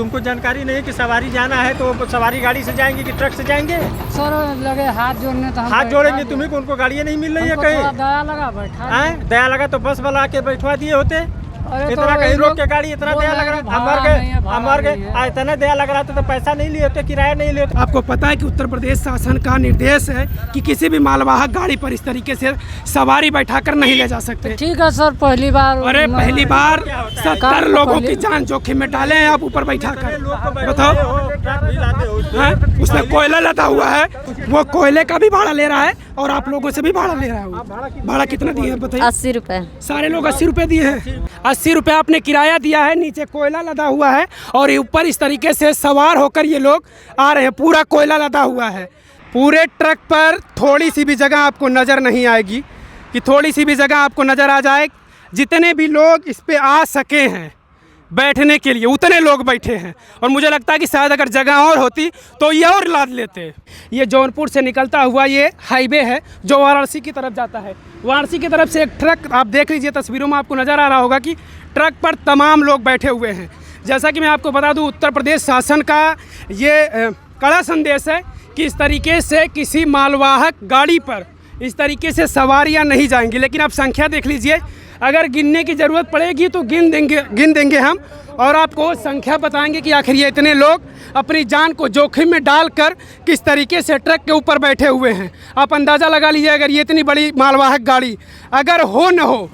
तुमको जानकारी नहीं कि सवारी जाना है तो सवारी गाड़ी से जाएंगे कि ट्रक से जाएंगे? सर लगे हाथ जोड़ने तो हम हाथ जोड़ेंगे तुम्हें को, उनको गाड़ियाँ नहीं मिल रही है कहीं? दया लगा बैठा दया लगा तो बस वाला आके बैठवा दिए होते। इतना कहीं रोक के गाड़ी इतना दया लग रहा, मर गए इतना दया लग रहा तो पैसा नहीं लिए होते, किराया नहीं लिए होते। आपको पता है कि उत्तर प्रदेश शासन का निर्देश है कि किसी भी मालवाहक गाड़ी पर इस तरीके से सवारी बैठाकर नहीं ले जा सकते। ठीक है सर, पहली बार। अरे पहली बार 70 लोगों की जान जोखिम में डाले हैं आप ऊपर बैठा कर, बताओ। उसमें कोयला लदा हुआ है, वो कोयले का भी भाड़ा ले रहा है और आप लोगों से भी भाड़ा ले रहा है। भाड़ा कितना दिए बताइए? 80 रुपए। सारे लोग 80 रुपए दिए हैं। 80 रुपए आपने किराया दिया है, नीचे कोयला लदा हुआ है और ऊपर इस तरीके से सवार होकर ये लोग आ रहे हैं। पूरा कोयला लदा हुआ है। पूरे ट्रक पर थोड़ी सी भी जगह आपको नज़र नहीं आएगी, कि थोड़ी सी भी जगह आपको नज़र आ जाए। जितने भी लोग इस पे आ सके हैं बैठने के लिए उतने लोग बैठे हैं और मुझे लगता है कि शायद अगर जगह और होती तो ये और लाद लेते। ये जौनपुर से निकलता हुआ ये हाईवे है जो वाराणसी की तरफ जाता है। वाराणसी की तरफ से एक ट्रक, आप देख लीजिए तस्वीरों में आपको नज़र आ रहा होगा कि ट्रक पर तमाम लोग बैठे हुए हैं। जैसा कि मैं आपको बता दूं, उत्तर प्रदेश शासन का ये कड़ा संदेश है कि इस तरीके से किसी मालवाहक गाड़ी पर इस तरीके से सवारियां नहीं जाएंगी। लेकिन आप संख्या देख लीजिए, अगर गिनने की ज़रूरत पड़ेगी तो गिन देंगे हम और आपको संख्या बताएंगे कि आखिर ये इतने लोग अपनी जान को जोखिम में डालकर किस तरीके से ट्रक के ऊपर बैठे हुए हैं। आप अंदाज़ा लगा लीजिए, अगर ये इतनी बड़ी मालवाहक गाड़ी अगर हो न हो,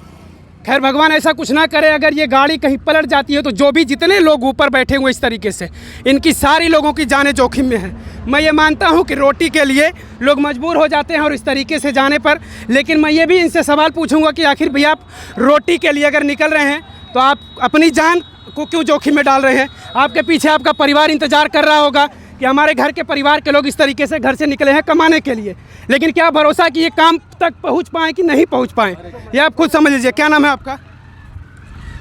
खैर भगवान ऐसा कुछ ना करे, अगर ये गाड़ी कहीं पलट जाती है तो जो भी जितने लोग ऊपर बैठे हुए इस तरीके से, इनकी सारी लोगों की जानें जोखिम में हैं। मैं ये मानता हूँ कि रोटी के लिए लोग मजबूर हो जाते हैं और इस तरीके से जाने पर, लेकिन मैं ये भी इनसे सवाल पूछूंगा कि आखिर भैया आप रोटी के लिए अगर निकल रहे हैं तो आप अपनी जान को क्यों जोखिम में डाल रहे हैं? आपके पीछे आपका परिवार इंतज़ार कर रहा होगा कि हमारे घर के परिवार के लोग इस तरीके से घर से निकले हैं कमाने के लिए, लेकिन क्या भरोसा कि ये काम तक पहुंच पाएँ कि नहीं पहुंच पाएँ, ये आप खुद समझ लीजिए। क्या नाम है आपका?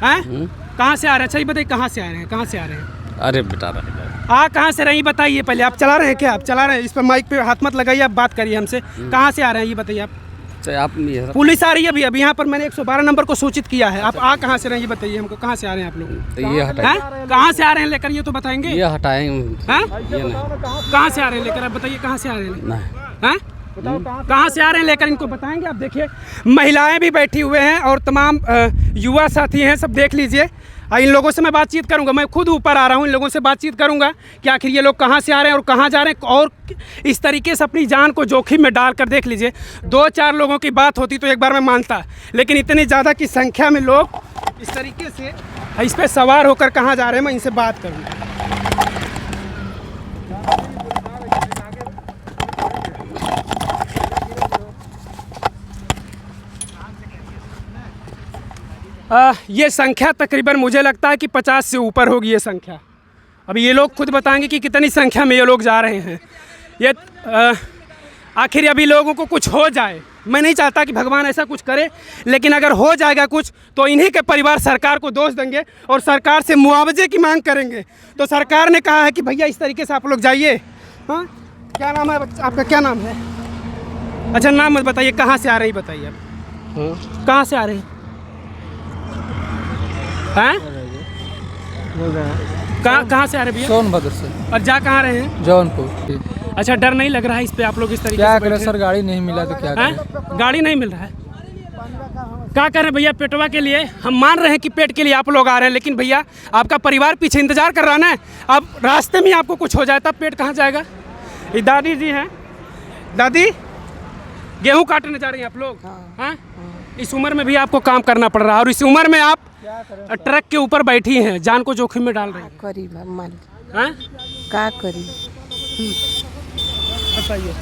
हैं? कहाँ से आ रहे हैं? अच्छा ये बताइए, कहाँ से आ रहे हैं? कहाँ से आ रहे हैं? अरे बेटा कहाँ से रहे हैं ये बताइए पहले। आप चला रहे हैं क्या? आप चला रहे हैं? इस पर माइक पे हाथ मत लगाइए, आप बात करिए हमसे। कहाँ से आ रहे हैं ये बताइए आप। पुलिस आ रही है अभी यहाँ पर, मैंने 112 नंबर को सूचित किया है। आप कहाँ से रहे हैं ये बताइए हमको, कहाँ से आ रहे हैं आप लोग? ये हटाएं। कहाँ से आ रहे हैं लेकर, ये तो बताएंगे। ये हटाएं। कहाँ से आ रहे हैं लेकर, आप बताइए कहाँ से आ रहे हैं? कहाँ से आ रहे हैं लेकर, इनको बताएंगे। आप देखिए महिलाएं भी बैठी हुए हैं और तमाम युवा साथी हैं, सब देख लीजिए। इन लोगों से मैं बातचीत करूंगा, मैं खुद ऊपर आ रहा हूं, इन लोगों से बातचीत करूंगा कि आखिर ये लोग कहां से आ रहे हैं और कहां जा रहे हैं और इस तरीके से अपनी जान को जोखिम में डालकर। देख लीजिए, 2-4 लोगों की बात होती तो एक बार मैं मानता, लेकिन इतनी ज़्यादा की संख्या में लोग इस तरीके से इस पर सवार होकर कहाँ जा रहे हैं, मैं इनसे बात करूँगा। ये संख्या तकरीबन मुझे लगता है कि 50 से ऊपर होगी ये संख्या। अब ये लोग खुद बताएंगे कि कितनी संख्या में ये लोग जा रहे हैं। ये आखिर अभी लोगों को कुछ हो जाए, मैं नहीं चाहता कि भगवान ऐसा कुछ करे, लेकिन अगर हो जाएगा कुछ तो इन्हीं के परिवार सरकार को दोष देंगे और सरकार से मुआवजे की मांग करेंगे। तो सरकार ने कहा है कि भैया इस तरीके से आप लोग जाइए। हाँ, क्या नाम है आपका? क्या नाम है? अच्छा नाम मत बताइए, कहाँ से आ रही बताइए आप। कहाँ से आ रहे हैं? कहाँ से आ रहे भैया? सोनभद्र से। और जा कहाँ रहे हैं? जौनपुर। अच्छा, डर नहीं लग रहा है इस पे आप लोग इस तरीके क्या से करें सर, गाड़ी नहीं मिला तो क्या करें? गाड़ी नहीं मिल रहा है, क्या करें भैया? पेटवा के लिए हम मान रहे हैं कि पेट के लिए आप लोग आ रहे हैं, लेकिन भैया आपका परिवार पीछे इंतजार कर रहा है ना। अब रास्ते में आपको कुछ हो जाए तब पेट कहाँ जाएगा? ये दादी जी हैं, दादी गेहूँ काटने जा रही हैं आप लोग। हाँ, इस उम्र में भी आपको काम करना पड़ रहा है और इस उम्र में आप ट्रक के ऊपर बैठी हैं, जान को जोखिम में डाल रही हैं। क्या करी बताइए।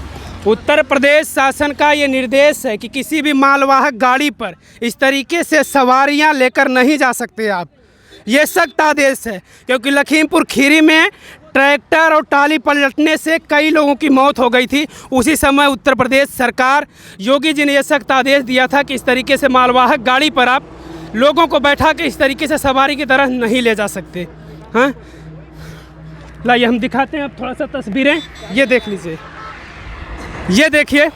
उत्तर प्रदेश शासन का ये निर्देश है कि किसी भी मालवाहक गाड़ी पर इस तरीके से सवारियां लेकर नहीं जा सकते आप। ये सख्त आदेश है, क्योंकि लखीमपुर खीरी में ट्रैक्टर और ट्राली पलटने से कई लोगों की मौत हो गई थी। उसी समय उत्तर प्रदेश सरकार योगी जी ने यह सख्त आदेश दिया था कि इस तरीके से मालवाहक गाड़ी पर आप लोगों को बैठा के इस तरीके से सवारी की तरह नहीं ले जा सकते। हाँ, लाइए हम दिखाते हैं अब थोड़ा सा तस्वीरें। ये देख लीजिए, ये देखिए,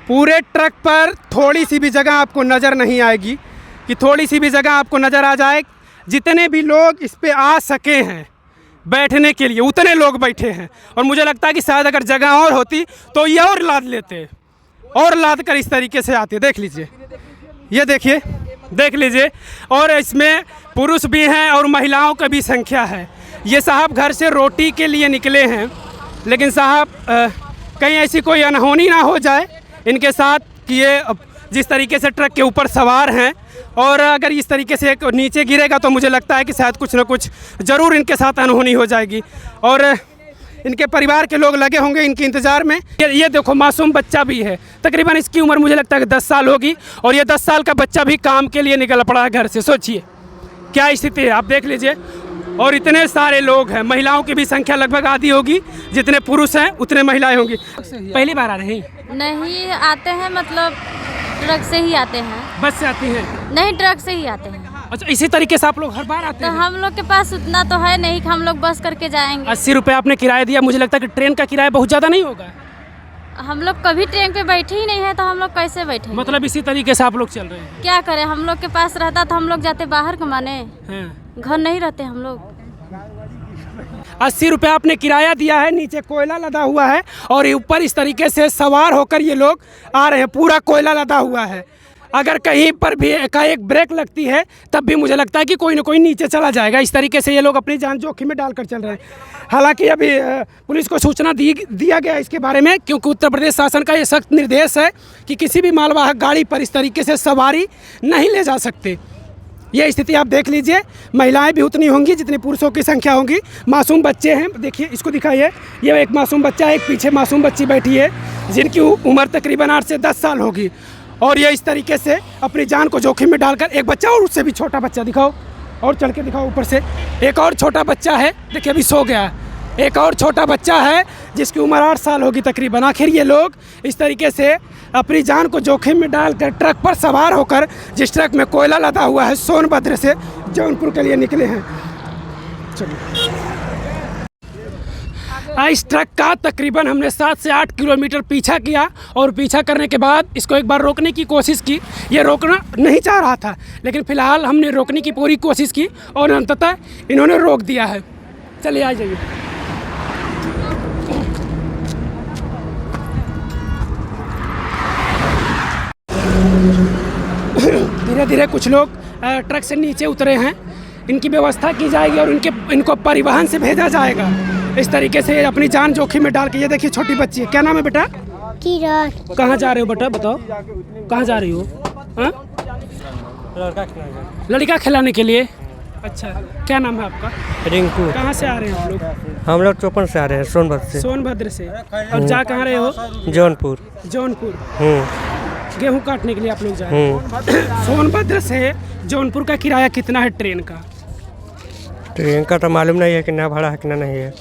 पूरे ट्रक पर थोड़ी सी भी जगह आपको नज़र नहीं आएगी, कि थोड़ी सी भी जगह आपको नज़र आ जाए। जितने भी लोग इस पे आ सके हैं बैठने के लिए उतने लोग बैठे हैं। और मुझे लगता है कि शायद अगर जगह और होती तो ये और लाद लेते, और लाद कर इस तरीके से आते। देख लीजिए, ये देखिए, देख लीजिए। और इसमें पुरुष भी हैं और महिलाओं की भी संख्या है। ये साहब घर से रोटी के लिए निकले हैं, लेकिन साहब कहीं ऐसी कोई अनहोनी ना हो जाए इनके साथ कि ये जिस तरीके से ट्रक के ऊपर सवार हैं, और अगर इस तरीके से नीचे गिरेगा तो मुझे लगता है कि शायद कुछ ना कुछ ज़रूर इनके साथ अनहोनी हो जाएगी। और इनके परिवार के लोग लगे होंगे इनके इंतज़ार में। ये देखो, मासूम बच्चा भी है, तकरीबन इसकी उम्र मुझे लगता है कि 10 साल होगी, और ये 10 साल का बच्चा भी काम के लिए निकल पड़ा है घर से। सोचिए क्या स्थिति है, आप देख लीजिए। और इतने सारे लोग हैं, महिलाओं की भी संख्या लगभग आधी होगी, जितने पुरुष हैं उतने महिलाएं होंगी। पहली बार आ रहे हैं? नहीं, आते हैं मतलब ट्रक से ही आते हैं। बस से आती हैं? नहीं, ट्रक से ही आते हैं। अच्छा, इसी तरीके से आप लोग हर बार आते तो हैं? हम लोग के पास उतना तो है नहीं कि हम लोग बस करके जाएंगे। 80 रुपये आपने किराया दिया, मुझे लगता है कि ट्रेन का किराया बहुत ज़्यादा नहीं होगा? हम लोग कभी ट्रेन पे बैठे ही नहीं है, तो हम लोग कैसे बैठे? मतलब इसी तरीके से आप लोग चल रहे हैं? क्या करें, हम लोग के पास रहता तो हम लोग जाते बाहर कमाने, हाँ। घर नहीं रहते हम लोग। 80 रुपये आपने किराया दिया है, नीचे कोयला लदा हुआ है, और ऊपर इस तरीके से सवार होकर ये लोग आ रहे हैं। पूरा कोयला लदा हुआ है। अगर कहीं पर भी एकाएक ब्रेक लगती है तब भी मुझे लगता है कि कोई ना कोई नीचे चला जाएगा। इस तरीके से ये लोग अपनी जान जोखिम में डालकर चल रहे हैं। हालांकि अभी पुलिस को सूचना दिया गया इसके बारे में, क्योंकि उत्तर प्रदेश शासन का ये सख्त निर्देश है कि किसी भी मालवाहक गाड़ी पर इस तरीके से सवारी नहीं ले जा सकते। ये स्थिति आप देख लीजिए, महिलाएं भी उतनी होंगी जितनी पुरुषों की संख्या होगी। मासूम बच्चे हैं, देखिए इसको दिखाइए, ये एक मासूम बच्चा है, एक पीछे मासूम बच्ची बैठी है जिनकी उम्र तकरीबन 8 से 10 साल होगी। और ये इस तरीके से अपनी जान को जोखिम में डालकर, एक बच्चा और उससे भी छोटा बच्चा दिखाओ, और चल के दिखाओ ऊपर से, एक और छोटा बच्चा है, देखिए अभी सो गया है। एक और छोटा बच्चा है जिसकी उम्र 8 साल होगी तकरीबन। आखिर ये लोग इस तरीके से अपनी जान को जोखिम में डालकर ट्रक पर सवार होकर, जिस ट्रक में कोयला लदा हुआ है, सोनभद्र से जौनपुर के लिए निकले हैं। चलिए, इस ट्रक का तकरीबन हमने 7 से 8 किलोमीटर पीछा किया, और पीछा करने के बाद इसको एक बार रोकने की कोशिश की। ये रोकना नहीं चाह रहा था, लेकिन फ़िलहाल हमने रोकने की पूरी कोशिश की और अंततः इन्होंने रोक दिया है। चलिए आ जाइए। धीरे धीरे कुछ लोग ट्रक से नीचे उतरे हैं, इनकी व्यवस्था की जाएगी और इनको परिवहन से भेजा जाएगा। इस तरीके से अपनी जान जोखिम में डाल के। ये देखिए छोटी बच्ची है, क्या नाम है बेटा? किरण। कहाँ जा रहे हो बेटा, बताओ कहाँ जा रही हो? हाँ, लड़का खिलाने के लिए। अच्छा, क्या नाम है आपका? रिंकू। कहाँ से आ रहे हैं आप लोग? हम लोग चौपन से आ रहे हैं, सोनभद्र से। सोनभद्र से। और जा कहाँ रहे हो? जौनपुर। जौनपुर गेहूँ काटने के लिए आप लोग जा रहे हैं। सोनभद्र से जौनपुर का किराया कितना है ट्रेन का? ट्रेन का तो मालूम नहीं है कि ना भाड़ा है कि ना नहीं है।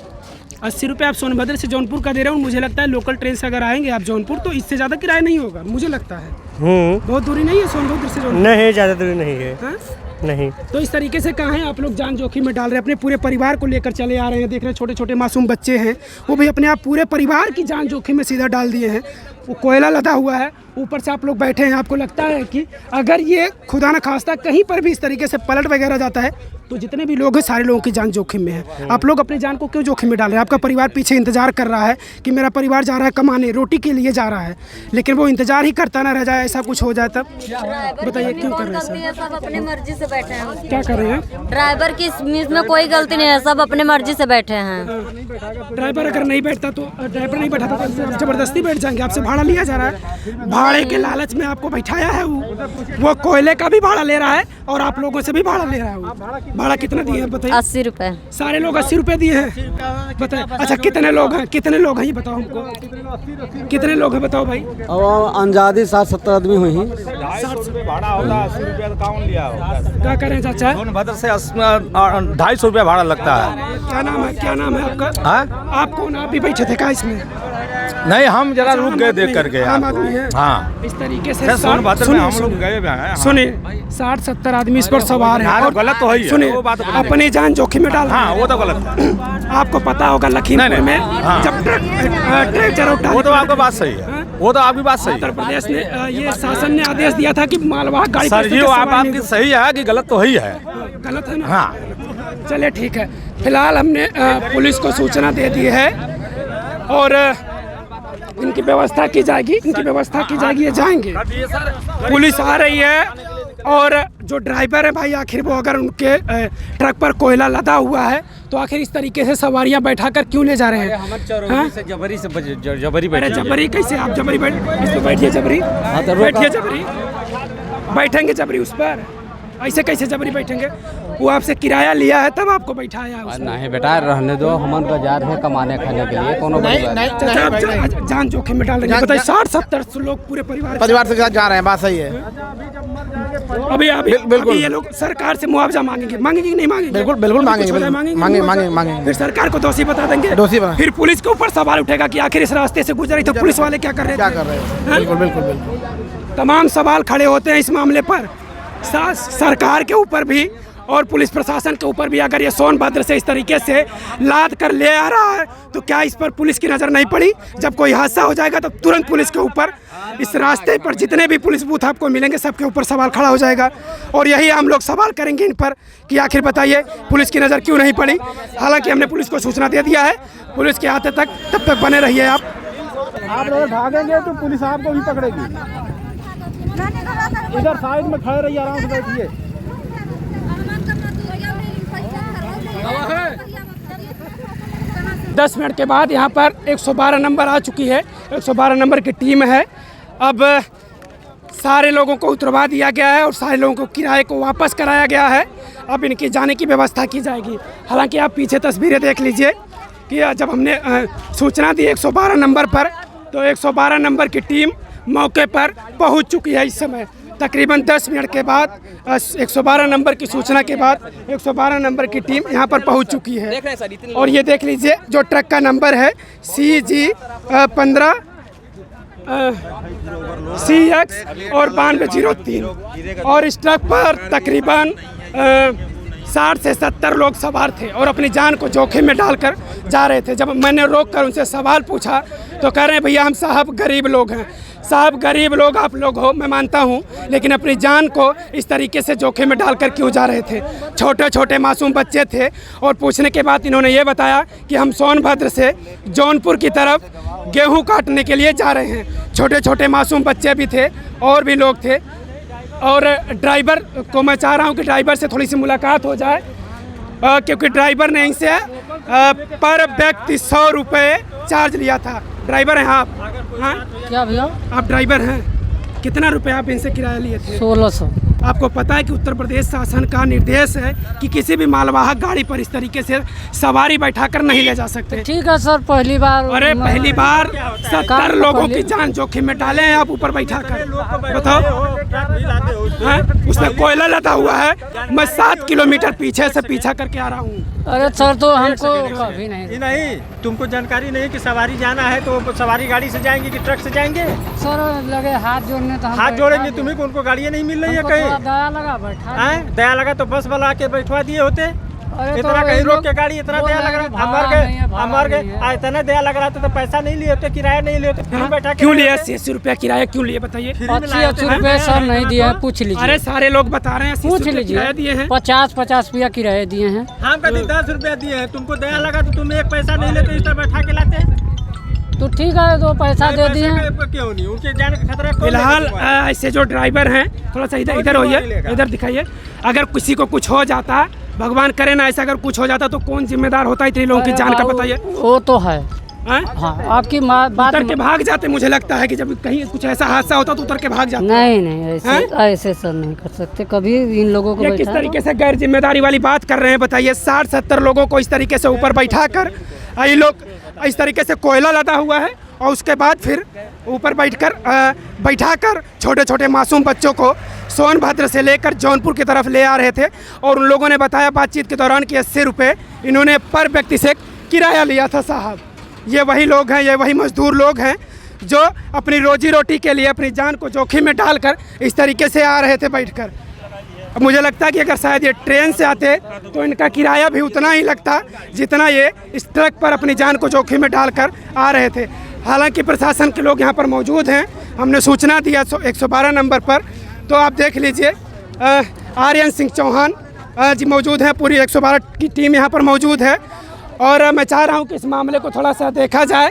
80 रुपये आप सोनभद्र से जौनपुर का दे रहे हो। मुझे लगता है लोकल ट्रेन से अगर आएंगे आप जौनपुर तो इससे ज़्यादा किराया नहीं होगा, मुझे लगता है। बहुत दूरी नहीं है सोनभद्र से जौनपुर? नहीं, ज़्यादा दूरी नहीं है। हाँ? नहीं। तो इस तरीके से कहाँ हैं आप लोग जान जोखिम में डाल रहे हैं, अपने पूरे परिवार को लेकर चले आ रहे हैं। देख रहे हैं छोटे छोटे मासूम बच्चे हैं, वो भी अपने आप पूरे परिवार की जान जोखिम में सीधा डाल दिए हैं। वो कोयला लदा हुआ है, ऊपर से आप लोग बैठे हैं। आपको लगता है कि अगर ये खुदा न खास्ता कहीं पर भी इस तरीके से पलट वगैरह जाता है तो जितने भी लोग हैं सारे लोगों की जान जोखिम में है। आप लोग अपनी जान को क्यों जोखिम में डाल रहे हैं? आपका परिवार पीछे इंतजार कर रहा है कि मेरा परिवार जा रहा है कमाने, रोटी के लिए जा रहा है, लेकिन वो इंतजार ही करता ना रह जाए, ऐसा कुछ हो जाए तब बताइए क्यों कर रहे हैं? सब अपनी मर्जी से बैठे हैं। क्या कर रहे हैं? ड्राइवर की इसमें कोई गलती नहीं है, सब अपने मर्जी से बैठे हैं। ड्राइवर अगर नहीं बैठता तो ड्राइवर नहीं बैठा तो आप जबरदस्ती बैठ जाएंगे। आपसे भाड़ा लिया जा रहा है, भाड़े के लालच में आपको बैठाया है। वो कोयले का भी भाड़ा ले रहा है और आप लोगों से भी भाड़ा ले रहा है। वो भाड़ा कितना दिए हैं बताइए? 80 रुपये। सारे लोग 80 रुपये दिए हैं, बताइए। अच्छा, कितने लोग हैं? कितने लोग हैं ये बताओ हमको, कितने लोग हैं बताओ भाई? अब अंजादी 60-70 आदमी हुई हैं। 60 भाड़ा होगा, 80 रुपया काउंट लिया होगा। क्या करें चाचा? सोनभद्र से 250 रुपया भाड़ा लगता है। क्या नाम है, क्या नाम है आपका? हाँ? आप कौन, आप भी बैठे थे क्या इसमें? नहीं, हम जरा रुक गए देख करके। आम आदमी है। हाँ, इस तरीके से सोनभद्र में हम लोग गए भी हैं। सुनिए, 60-70 आदमी इस पर सवार है और गलत तो है ही। सुनिए, अपनी जान जोखिम में डाल। हाँ, वो तो गलत है। आपको पता होगा लखीमपुर में जब ट्रक जरूर, वो तो आपकी बात सही है, वो तो आपकी बात सही है। उत्तर प्रदेश ने ये शासन ने आदेश दिया था कि मालवाहक गाड़ी सर जी, आपकी सही है कि गलत तो ही है। गलत है ना? हाँ, चलिए ठीक है, फिलहाल हमने पुलिस को सूचना दे दी है और इनकी व्यवस्था की जाएगी, ये जाएंगे। पुलिस आ रही है और जो ड्राइवर है भाई, आखिर वो अगर उनके ट्रक पर कोयला लदा हुआ है तो आखिर इस तरीके से सवारियां बैठाकर क्यों ले जा रहे हैं? जबरी कैसे आप जबरी बैठिए जबरी, बैठिए जबरी, बैठेंगे जबरी उस पर, ऐसे कैसे जबरी बैठेंगे? वो आपसे किराया लिया है तब आपको बैठाया है? नहीं बेटा, रहने दो, हम बाजार है कमाने खाने के लिए, कोनो जान जोखिम में डाल रहे हैं। बताइए 60-70 लोग पूरे परिवार के साथ जा रहे हैं, बात सही है। अभी बिल्कुल ये लोग सरकार से मुआवजा मांगेंगे कि नहीं मांगेंगे? बिल्कुल मांगेंगे। फिर सरकार को दोषी बता देंगे, फिर पुलिस के ऊपर सवाल उठेगा कि आखिर इस रास्ते से गुजर रही तो पुलिस वाले क्या कर रहे हैं? बिल्कुल। तमाम सवाल खड़े होते हैं इस मामले पर, सरकार के ऊपर भी और पुलिस प्रशासन के ऊपर भी। अगर ये सोनभद्र से इस तरीके से लाद कर ले आ रहा है तो क्या इस पर पुलिस की नज़र नहीं पड़ी? जब कोई हादसा हो जाएगा तो तुरंत पुलिस के ऊपर, इस रास्ते पर जितने भी पुलिस बूथ आपको मिलेंगे सबके ऊपर सवाल खड़ा हो जाएगा। और यही हम लोग सवाल करेंगे इन पर कि आखिर बताइए पुलिस की नज़र क्यों नहीं पड़ी? हालांकि हमने पुलिस को सूचना दे दिया है, पुलिस के आते तक तब तक बने रहिए आप लोग भागेंगे तो पुलिस आपको भी पकड़ेगी। इधर साइड में खड़े रहिए, आराम से बैठिए। 10 मिनट के बाद यहाँ पर 112 नंबर आ चुकी है, 112 नंबर की टीम है। अब सारे लोगों को उतरवा दिया गया है और सारे लोगों को किराए को वापस कराया गया है। अब इनके जाने की व्यवस्था की जाएगी। हालांकि आप पीछे तस्वीरें देख लीजिए कि जब हमने सूचना दी 112 नंबर पर, तो 112 नंबर की टीम मौके पर पहुंच चुकी है। इस समय तकरीबन 10 मिनट के बाद 112 नंबर की सूचना के बाद 112 नंबर की टीम यहाँ पर पहुँच चुकी है। और ये देख लीजिए जो ट्रक का नंबर है CG 15 CX और 9203 और इस ट्रक पर तकरीबन 60 से 70 लोग सवार थे और अपनी जान को जोखिम में डालकर जा रहे थे। जब मैंने रोक कर उनसे सवाल पूछा तो कह रहे हैं भैया हम साहब गरीब लोग हैं। साहब गरीब लोग आप लोग हो, मैं मानता हूँ, लेकिन अपनी जान को इस तरीके से जोखिम में डालकर क्यों जा रहे थे? छोटे छोटे मासूम बच्चे थे। और पूछने के बाद इन्होंने ये बताया कि हम सोनभद्र से जौनपुर की तरफ गेहूँ काटने के लिए जा रहे हैं। छोटे छोटे मासूम बच्चे भी थे और भी लोग थे। और ड्राइवर को मैं चाह रहा हूँ कि ड्राइवर से थोड़ी सी मुलाकात हो जाए, क्योंकि ड्राइवर ने इनसे पर व्यक्ति 100 रुपये चार्ज लिया था। ड्राइवर हैं आप? हाँ क्या भैया? आप ड्राइवर हैं? कितना रुपए आप इनसे किराया लिए थे? 1600। आपको पता है कि उत्तर प्रदेश शासन का निर्देश है कि किसी भी मालवाहक गाड़ी पर इस तरीके से सवारी बैठाकर नहीं ले जा सकते। ठीक है सर, पहली बार। अरे पहली बार 70 लोगों की जान जोखिम में डाले हैं आप ऊपर बैठा कर, बताओ। उसमें कोयला लदा हुआ है, मैं 7 किलोमीटर पीछे से पीछा करके आ रहा हूँ। अरे सर तो हमको कभी नहीं, तुमको जानकारी नहीं कि सवारी जाना है तो सवारी गाड़ी से जाएंगे कि ट्रक से जाएंगे? सर लगे हाथ जोड़ने तो हाथ जोड़ेंगे तुम्हें को, उनको गाड़ियाँ नहीं मिल रही है कहीं? दया लगा बैठा, दया लगा तो बस वाला आके बैठवा दिए होते। इतना कहीं रोक के गाड़ी, इतना दया लग रहा, हमार गए इतना दया लग रहा था तो पैसा नहीं लिए होते, किराया नहीं लिए होते, फिर बैठा क्यों लिया? 80 रुपया किराया क्यों लिए बताइए? 80 रुपये सर नहीं दिया है, पूछ लीजिए। अरे सारे लोग बता रहे हैं, पूछ लीजिए, दिए हैं 50 रुपया किराया दिए हैं। हम कहते 10 रुपया दिए हैं, तुमको दया लगा तो तुम एक पैसा नहीं लेते, इस तरह बैठा के लाते। तो ठीक है, तो पैसा दे दिए। क्यों नहीं, उनके जान का खतरा। फिलहाल ऐसे जो ड्राइवर हैं थोड़ा सा इधर होइए, इधर दिखाइए। अगर किसी को कुछ हो जाता, भगवान करे ना ऐसा, अगर कुछ हो जाता तो कौन जिम्मेदार होता है इतने लोगों की जान का? बताइए। वो तो है। हाँ, आपकी बात उतर के भाग जाते। मुझे लगता है कि जब कहीं कुछ ऐसा हादसा होता तो उतर के भाग जाते। नहीं ऐसे सर नहीं कर सकते कभी इन लोगों को। किस तरीके से गैर जिम्मेदारी वाली बात कर रहे हैं बताइए? 60-70 लोगों को इस तरीके से ऊपर बैठा कर, ये लोग इस तरीके से कोयला लदा हुआ है और उसके बाद फिर ऊपर बैठाकर छोटे छोटे मासूम बच्चों को सोनभद्र से लेकर जौनपुर की तरफ ले आ रहे थे। और उन लोगों ने बताया बातचीत के दौरान कि 80 रुपये इन्होंने पर व्यक्ति से किराया लिया था। साहब ये वही लोग हैं, ये वही मजदूर लोग हैं जो अपनी रोजी रोटी के लिए अपनी जान को जोखिम में डालकर इस तरीके से आ रहे थे बैठकर। अब मुझे लगता है कि अगर शायद ये ट्रेन से आते तो इनका किराया भी उतना ही लगता जितना ये इस ट्रक पर अपनी जान को जोखिम में डालकर आ रहे थे। हालांकि प्रशासन के लोग यहाँ पर मौजूद हैं, हमने सूचना दिया 112 नंबर पर। तो आप देख लीजिए, आर्यन सिंह चौहान आज मौजूद हैं, पूरी 112 की टीम यहाँ पर मौजूद है। और मैं चाह रहा हूँ कि इस मामले को थोड़ा सा देखा जाए।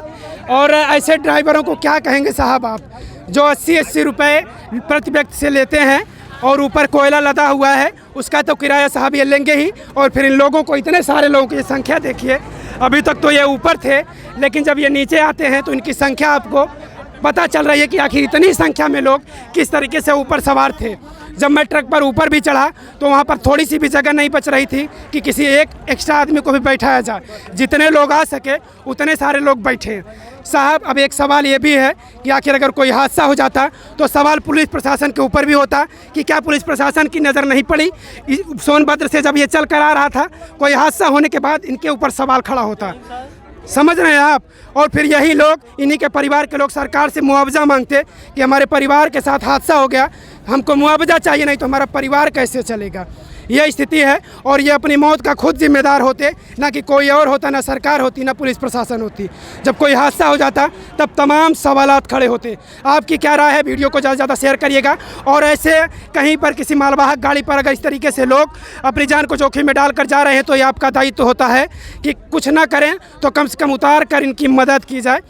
और ऐसे ड्राइवरों को क्या कहेंगे साहब आप, जो 80-80 रुपये प्रति व्यक्ति से लेते हैं और ऊपर कोयला लदा हुआ है, उसका तो किराया साहब ये लेंगे ही। और फिर इन लोगों को, इतने सारे लोगों की संख्या देखिए, अभी तक तो ये ऊपर थे, लेकिन जब ये नीचे आते हैं तो इनकी संख्या आपको पता चल रही है कि आखिर इतनी संख्या में लोग किस तरीके से ऊपर सवार थे। जब मैं ट्रक पर ऊपर भी चढ़ा तो वहाँ पर थोड़ी सी भी जगह नहीं बच रही थी कि किसी एक एक्स्ट्रा आदमी को भी बैठाया जाए। जितने लोग आ सके उतने सारे लोग बैठे। साहब, अब एक सवाल ये भी है कि आखिर अगर कोई हादसा हो जाता तो सवाल पुलिस प्रशासन के ऊपर भी होता कि क्या पुलिस प्रशासन की नज़र नहीं पड़ी। सोनभद्र से जब ये चल कर आ रहा था, कोई हादसा होने के बाद इनके ऊपर सवाल खड़ा होता। समझ रहे हैं आप? और फिर यही लोग, इन्हीं के परिवार के लोग सरकार से मुआवजा मांगते कि हमारे परिवार के साथ हादसा हो गया, हमको मुआवजा चाहिए, नहीं तो हमारा परिवार कैसे चलेगा। यह स्थिति है। और ये अपनी मौत का खुद जिम्मेदार होते, ना कि कोई और होता, ना सरकार होती, ना पुलिस प्रशासन होती। जब कोई हादसा हो जाता तब तमाम सवालात खड़े होते। आपकी क्या राय है? वीडियो को ज़्यादा से ज़्यादा शेयर करिएगा। और ऐसे कहीं पर किसी मालवाहक गाड़ी पर अगर इस तरीके से लोग अपनी जान को जोखिम में डालकर जा रहे हैं तो ये आपका दायित्व होता है कि कुछ ना करें तो कम से कम उतार कर इनकी मदद की जाए।